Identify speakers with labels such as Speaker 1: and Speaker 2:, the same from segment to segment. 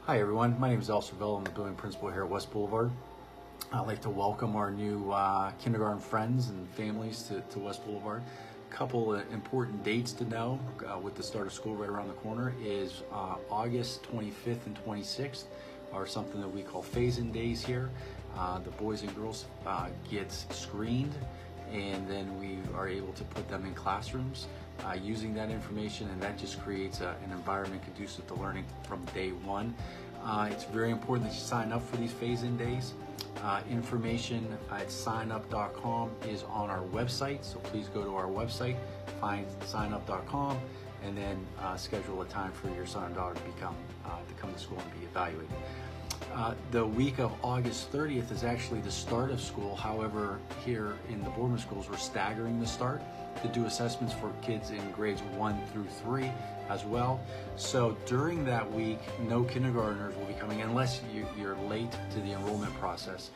Speaker 1: Hi everyone, my name is Cervello. I'm the building principal here at West Boulevard. I'd like to welcome our new kindergarten friends and families to West Boulevard. A couple of important dates to know with the start of school right around the corner is August 25th and 26th are something that we call phase-in days here. The boys and girls get screened, and then we are able to put them in classrooms using that information, and that just creates an environment conducive to learning from day one. It's very important that you sign up for these phase-in days. Information at signup.com is on our website, so please go to our website, find signup.com, and then schedule a time for your son or daughter to come to school and be evaluated. The week of August 30th is actually the start of school. However, here in the Boardman schools, we're staggering the start to do assessments for kids in grades 1 through 3 as well. So during that week, no kindergartners will be coming unless you're late to the enrollment process.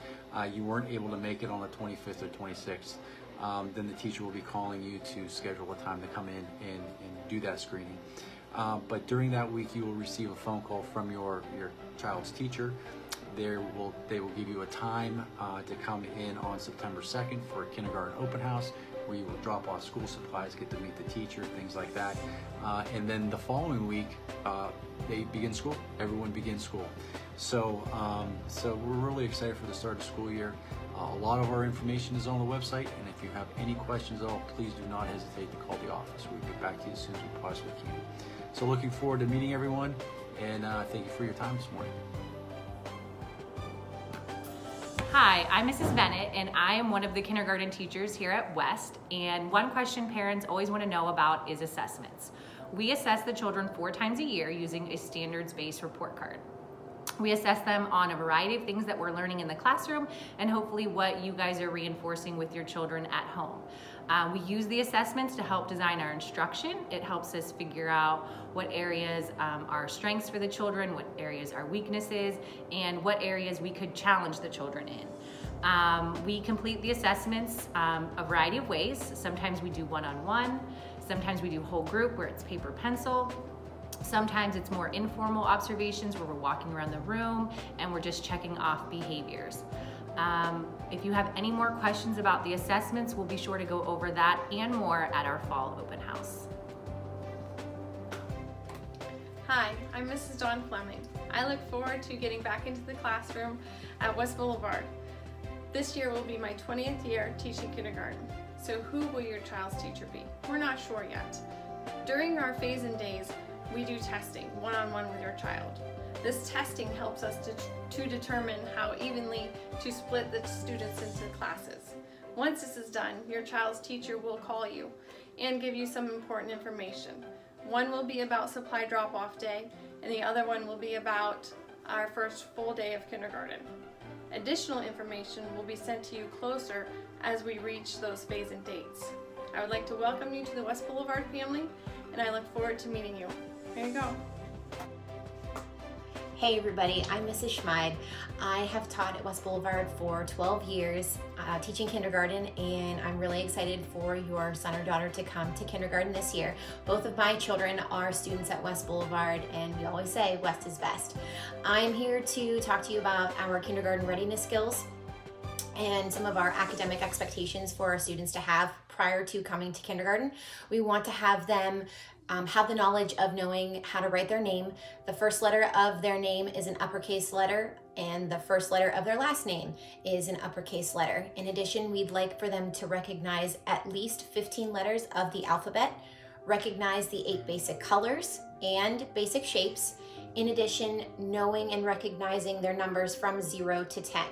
Speaker 1: You weren't able to make it on the 25th or 26th. Then the teacher will be calling you to schedule a time to come in and do that screening. But during that week, you will receive a phone call from your child's teacher. They will give you a time to come in on September 2nd for a kindergarten open house, where you will drop off school supplies, get to meet the teacher, things like that. And then the following week, they begin school. Everyone begins school. So we're really excited for the start of school year. A lot of our information is on the website, and if you have any questions at all, please do not hesitate to call the office. We'll get back to you as soon as we possibly can. So looking forward to meeting everyone, and thank you for your time this morning.
Speaker 2: Hi, I'm Mrs. Bennett, and I am one of the kindergarten teachers here at West. And one question parents always want to know about is assessments. We assess the children 4 times a year using a standards-based report card. We assess them on a variety of things that we're learning in the classroom and hopefully what you guys are reinforcing with your children at home. We use the assessments to help design our instruction. It helps us figure out what areas are strengths for the children, what areas are weaknesses, and what areas we could challenge the children in. We complete the assessments a variety of ways. Sometimes we do one-on-one, sometimes we do whole group where it's paper pencil. Sometimes it's more informal observations where we're walking around the room and we're just checking off behaviors. If you have any more questions about the assessments, we'll be sure to go over that and more at our fall open house.
Speaker 3: Hi, I'm Mrs. Dawn Fleming. I look forward to getting back into the classroom at West Boulevard. This year will be my 20th year teaching kindergarten. So who will your child's teacher be? We're not sure yet. During our phase-in days, we do testing one-on-one with your child. This testing helps us to determine how evenly to split the students into classes. Once this is done, your child's teacher will call you and give you some important information. One will be about supply drop-off day, and the other one will be about our first full day of kindergarten. Additional information will be sent to you closer as we reach those phase-in dates. I would like to welcome you to the West Boulevard family, and I look forward to meeting you. Here you go.
Speaker 4: Hey everybody, I'm Mrs. Schmid. I have taught at West Boulevard for 12 years, teaching kindergarten, and I'm really excited for your son or daughter to come to kindergarten this year. Both of my children are students at West Boulevard, and we always say West is best. I'm here to talk to you about our kindergarten readiness skills and some of our academic expectations for our students to have prior to coming to kindergarten. We want to have them have the knowledge of knowing how to write their name. The first letter of their name is an uppercase letter, and the first letter of their last name is an uppercase letter. In addition, we'd like for them to recognize at least 15 letters of the alphabet, recognize the 8 basic colors and basic shapes. In addition, knowing and recognizing their numbers from 0 to 10.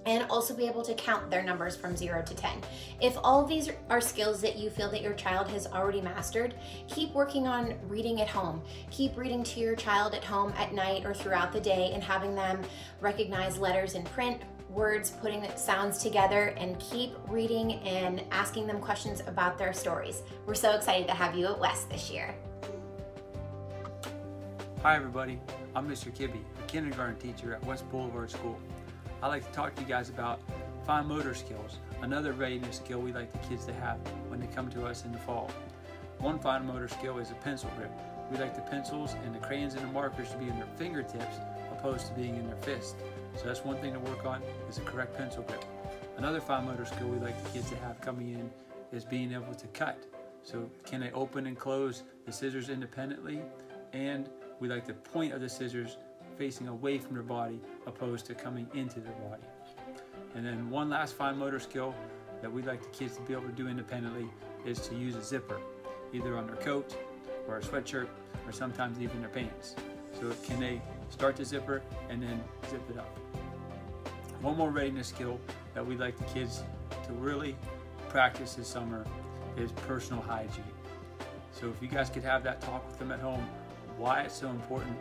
Speaker 4: And also be able to count their numbers from 0 to 10. If all of these are skills that you feel that your child has already mastered, keep working on reading at home. Keep reading to your child at home at night or throughout the day and having them recognize letters in print, words, putting sounds together, and keep reading and asking them questions about their stories. We're so excited to have you at West this year.
Speaker 5: Hi everybody, I'm Mr. Kibbe, a kindergarten teacher at West Boulevard School. I'd like to talk to you guys about fine motor skills, another readiness skill we like the kids to have when they come to us in the fall. One fine motor skill is a pencil grip. we like the pencils and the crayons and the markers to be in their fingertips opposed to being in their fist. So that's one thing to work on, is a correct pencil grip. Another fine motor skill we like the kids to have coming in is being able to cut. So can they open and close the scissors independently? And we like the point of the scissors facing away from their body opposed to coming into their body. And then one last fine motor skill that we'd like the kids to be able to do independently is to use a zipper, either on their coat or a sweatshirt or sometimes even their pants. So can they start the zipper and then zip it up? One more readiness skill that we'd like the kids to really practice this summer is personal hygiene. So if you guys could have that talk with them at home, why it's so important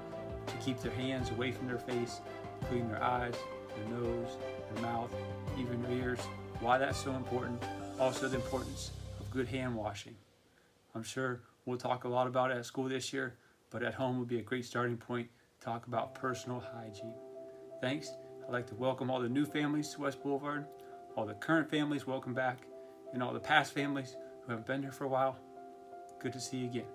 Speaker 5: to keep their hands away from their face, including their eyes, their nose, their mouth, even their ears, why that's so important. Also the importance of good hand washing. I'm sure we'll talk a lot about it at school this year, but at home would be a great starting point to talk about personal hygiene. Thanks. I'd like to welcome all the new families to West Boulevard, all the current families, welcome back, and all the past families who haven't been here for a while. Good to see you again.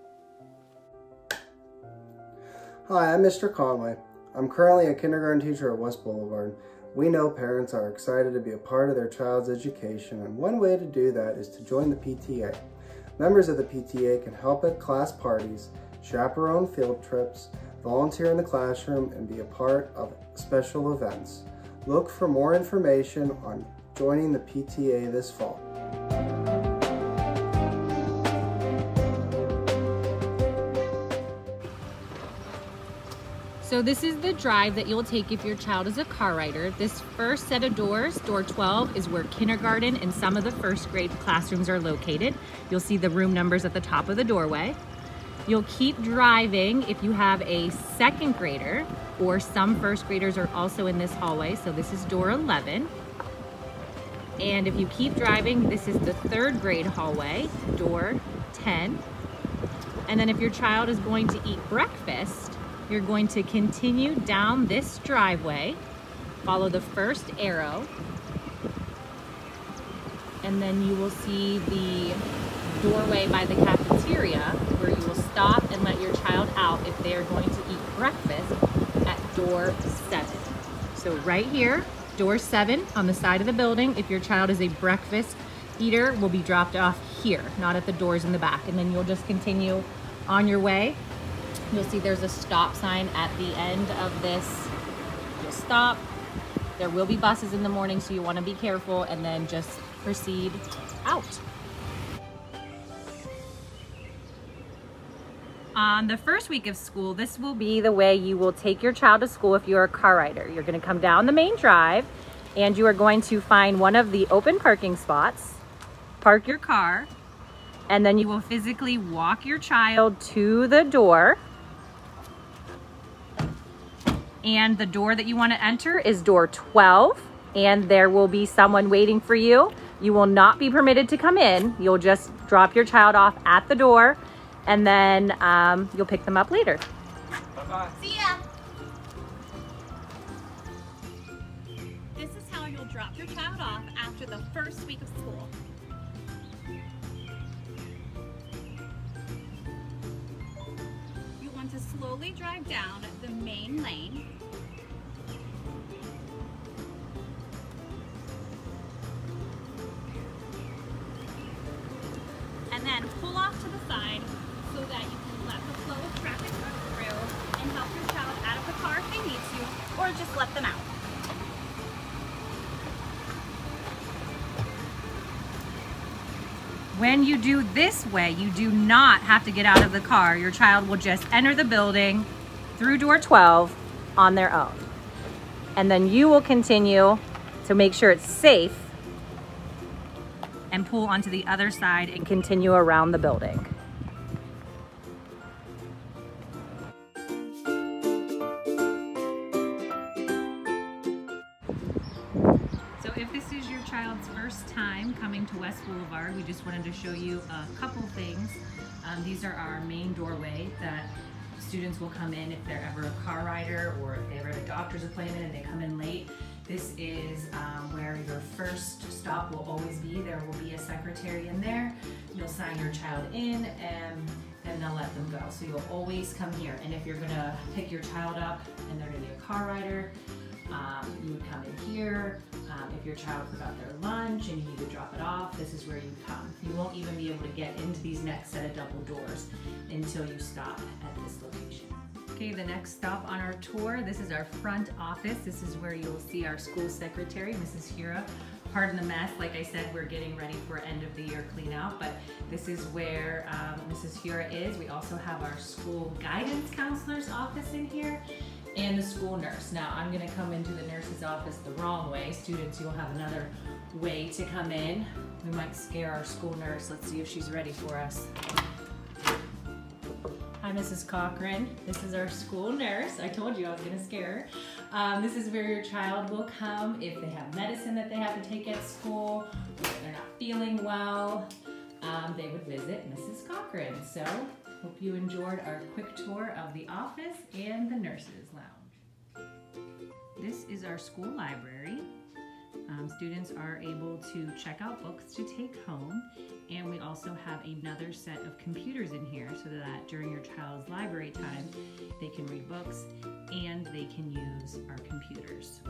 Speaker 6: Hi, I'm Mr. Conway. I'm currently a kindergarten teacher at West Boulevard. We know parents are excited to be a part of their child's education, and one way to do that is to join the PTA. Members of the PTA can help at class parties, chaperone field trips, volunteer in the classroom, and be a part of special events. Look for more information on joining the PTA this fall.
Speaker 2: So this is the drive that you'll take if your child is a car rider. This first set of doors, door 12, is where kindergarten and some of the first grade classrooms are located. You'll see the room numbers at the top of the doorway. You'll keep driving if you have a second grader, or some first graders are also in this hallway. So this is door 11. And if you keep driving, this is the third grade hallway, door 10. And then if your child is going to eat breakfast, you're going to continue down this driveway, follow the first arrow, and then you will see the doorway by the cafeteria where you will stop and let your child out if they are going to eat breakfast at door 7. So right here, door 7 on the side of the building, if your child is a breakfast eater, will be dropped off here, not at the doors in the back. And then you'll just continue on your way. You'll see there's a stop sign at the end of this. You'll stop. There will be buses in the morning, so you want to be careful, and then just proceed out. On the first week of school, this will be the way you will take your child to school if you're a car rider. You're going to come down the main drive, and you are going to find one of the open parking spots, park your car, and then you will physically walk your child to the door. And the door that you want to enter is door 12, and there will be someone waiting for you. You will not be permitted to come in. You'll just drop your child off at the door, and then you'll pick them up later.
Speaker 5: Bye-bye.
Speaker 7: See ya! This is how you'll drop your child off after the first week of school. You want to slowly drive down the main lane. And then pull off to the side so that you can let the flow of traffic run through and help your child out of the car if they need to, or just let them out.
Speaker 2: When you do this way, you do not have to get out of the car. Your child will just enter the building through door 12 on their own. And then you will continue to make sure it's safe and pull onto the other side and continue around the building. So if this is your child's first time coming to West Boulevard, we just wanted to show you a couple things. These are our main doorway that students will come in if they're ever a car rider or if they ever have a doctor's appointment and they come in late. This is where your first stop will always be. There will be a secretary in there. You'll sign your child in, and then and they'll let them go. So you'll always come here. And if you're gonna pick your child up and they're gonna be a car rider, you would come in here. If your child forgot their lunch and you need to drop it off, this is where you come. You won't even be able to get into these next set of double doors until you stop at this location. Okay, the next stop on our tour, this is our front office. This is where you'll see our school secretary, Mrs. Hura. Pardon the mess, like I said, we're getting ready for end of the year clean out, but this is where Mrs. Hura is. We also have our school guidance counselor's office in here and the school nurse. Now I'm gonna come into the nurse's office the wrong way. Students, you'll have another way to come in. We might scare our school nurse. Let's see if she's ready for us. Hi, Mrs. Cochran. This is our school nurse. I told you I was gonna scare her. This is where your child will come if they have medicine that they have to take at school, or if they're not feeling well. They would visit Mrs. Cochran. So, hope you enjoyed our quick tour of the office and the nurse's lounge. This is our school library. Students are able to check out books to take home, and we also have another set of computers in here so that during your child's library time they can read books and they can use our computers.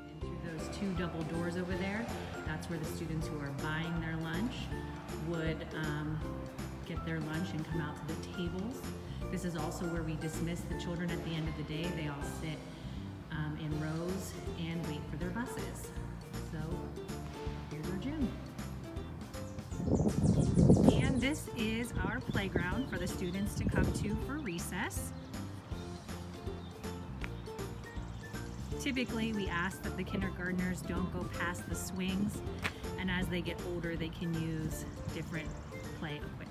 Speaker 2: And through those two double doors over there, that's where the students who are buying their lunch would get their lunch and come out to the tables. This is also where we dismiss the children at the end of the day. They all sit in rows and wait for their buses. So here's our gym. And this is our playground for the students to come to for recess. Typically, we ask that the kindergartners don't go past the swings, and as they get older, they can use different play equipment.